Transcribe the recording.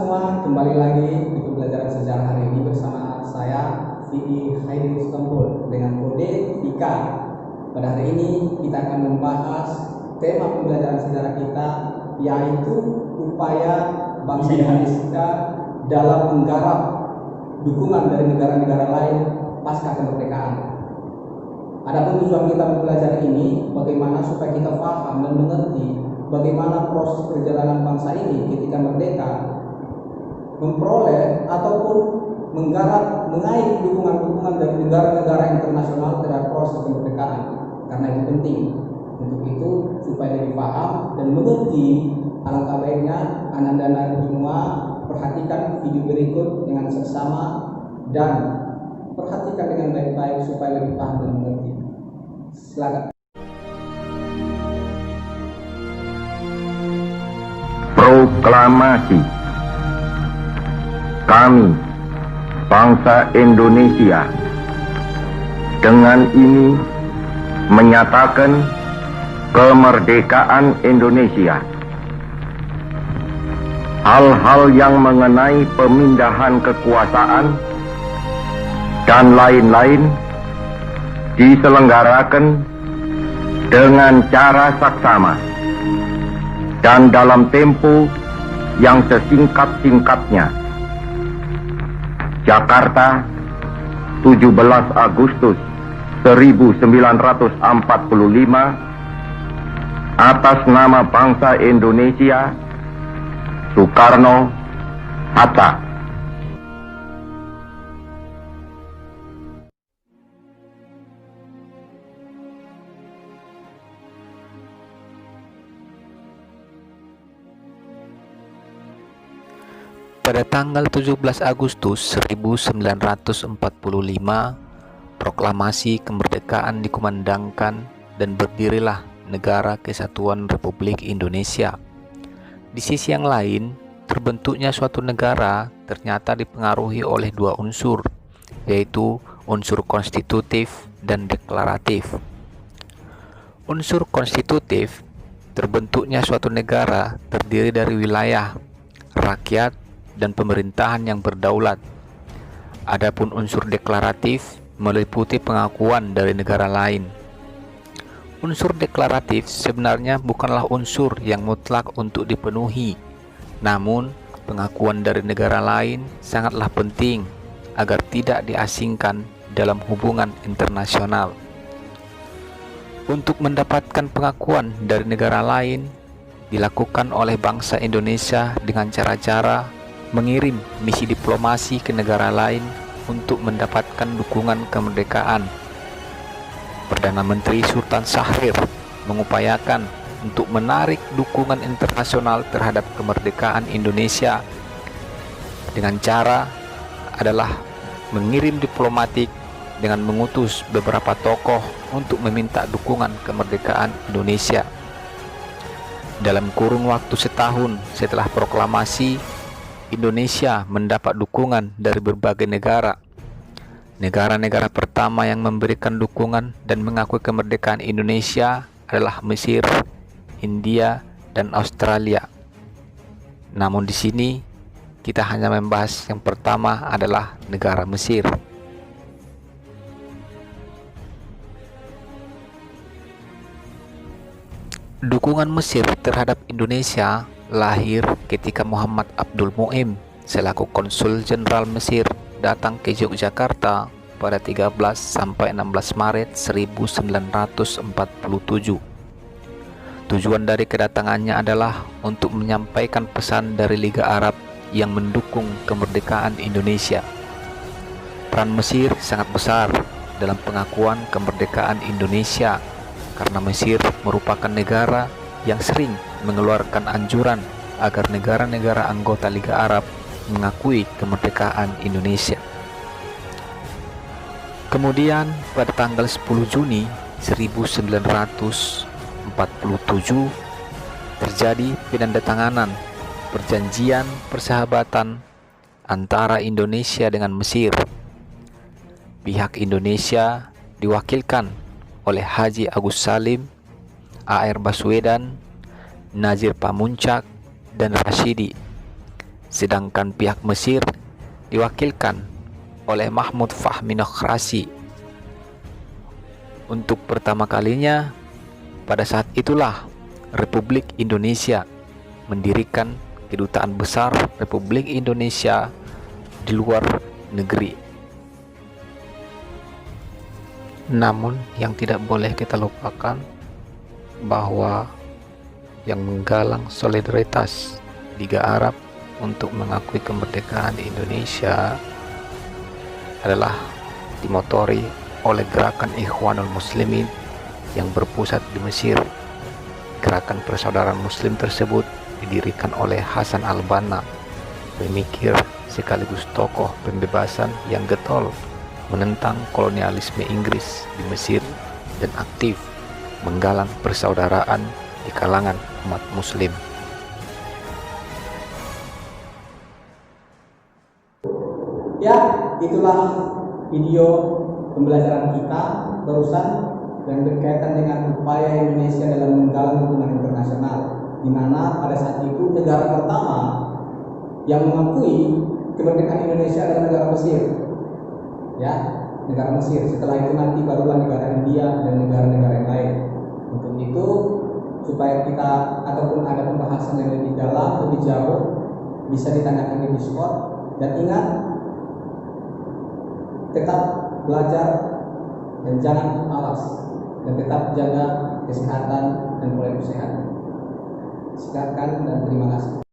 semua, kembali lagi di pembelajaran sejarah hari ini bersama saya Vicky Haidin Istanbul dengan kode IKA. Pada hari ini kita akan membahas tema pembelajaran sejarah kita, yaitu upaya bangsa Indonesia dalam menggarap dukungan dari negara-negara lain pasca kemerdekaan. Adapun tujuan kita mempelajari ini bagaimana supaya kita paham dan mengerti bagaimana proses perjalanan bangsa ini ketika merdeka memperoleh ataupun mengait dukungan-dukungan dari negara-negara internasional terhadap proses kemerdekaan. Karena itu penting. Untuk itu supaya lebih paham dan mengerti, alangkah baiknya Anda semua perhatikan video berikut dengan seksama dan perhatikan dengan baik-baik supaya lebih paham dan mengerti. Silakan. Proklamasi. Kami, bangsa Indonesia, dengan ini menyatakan kemerdekaan Indonesia. Hal-hal yang mengenai pemindahan kekuasaan dan lain-lain diselenggarakan dengan cara saksama dan dalam tempo yang sesingkat-singkatnya. Jakarta, 17 Agustus 1945, atas nama bangsa Indonesia, Soekarno-Hatta. Pada tanggal 17 Agustus 1945, proklamasi kemerdekaan dikumandangkan dan berdirilah Negara Kesatuan Republik Indonesia. Di sisi yang lain, terbentuknya suatu negara ternyata dipengaruhi oleh dua unsur, yaitu unsur konstitutif dan deklaratif. Unsur konstitutif, terbentuknya suatu negara terdiri dari wilayah, rakyat, dan pemerintahan yang berdaulat. Adapun unsur deklaratif meliputi pengakuan dari negara lain. Unsur deklaratif sebenarnya bukanlah unsur yang mutlak untuk dipenuhi, namun pengakuan dari negara lain sangatlah penting agar tidak diasingkan dalam hubungan internasional. Untuk mendapatkan pengakuan dari negara lain dilakukan oleh bangsa Indonesia dengan cara-cara mengirim misi diplomasi ke negara lain untuk mendapatkan dukungan kemerdekaan. Perdana Menteri Sultan Syahrir mengupayakan untuk menarik dukungan internasional terhadap kemerdekaan Indonesia dengan cara adalah mengirim diplomatik dengan mengutus beberapa tokoh untuk meminta dukungan kemerdekaan Indonesia. Dalam kurun waktu setahun setelah proklamasi, Indonesia mendapat dukungan dari berbagai negara. Negara-negara pertama yang memberikan dukungan dan mengakui kemerdekaan Indonesia adalah Mesir, India, dan Australia. Namun di sini kita hanya membahas yang pertama adalah negara Mesir. Dukungan Mesir terhadap Indonesia lahir ketika Muhammad Abdul Mu'im selaku konsul jenderal Mesir datang ke Yogyakarta pada 13 sampai 16 Maret 1947. Tujuan dari kedatangannya adalah untuk menyampaikan pesan dari Liga Arab yang mendukung kemerdekaan Indonesia. Peran Mesir sangat besar dalam pengakuan kemerdekaan Indonesia karena Mesir merupakan negara yang sering mengeluarkan anjuran agar negara-negara anggota Liga Arab mengakui kemerdekaan Indonesia. Kemudian pada tanggal 10 Juni 1947 terjadi penandatanganan perjanjian persahabatan antara Indonesia dengan Mesir. Pihak Indonesia diwakilkan oleh Haji Agus Salim, A.R. Baswedan, Nazir Pamuncak, dan Rashidi. sedangkan pihak Mesir diwakilkan oleh Mahmud Fahmi Nokrasi. Untuk pertama kalinya, pada saat itulah Republik Indonesia mendirikan kedutaan besar Republik Indonesia di luar negeri. Namun yang tidak boleh kita lupakan bahwa yang menggalang solidaritas Liga Arab untuk mengakui kemerdekaan di Indonesia adalah dimotori oleh gerakan Ikhwanul Muslimin yang berpusat di Mesir. Gerakan persaudaraan Muslim tersebut didirikan oleh Hasan al-Banna, pemikir sekaligus tokoh pembebasan yang getol menentang kolonialisme Inggris di Mesir dan aktif menggalang persaudaraan di kalangan umat Muslim. Ya, itulah video pembelajaran kita barusan yang berkaitan dengan upaya Indonesia dalam menggalang dukungan internasional, di mana pada saat itu negara pertama yang mengakui kemerdekaan Indonesia adalah negara Mesir. Ya, negara Mesir. Setelah itu nanti barulah negara India dan negara-negara yang lain. Untuk itu, supaya kita ataupun ada pembahasan yang lebih dalam, lebih jauh, bisa ditanyakan di Discord. Dan ingat, tetap belajar dan jangan malas, dan tetap jaga kesehatan dan pola hidup sehat. Silakan dan terima kasih.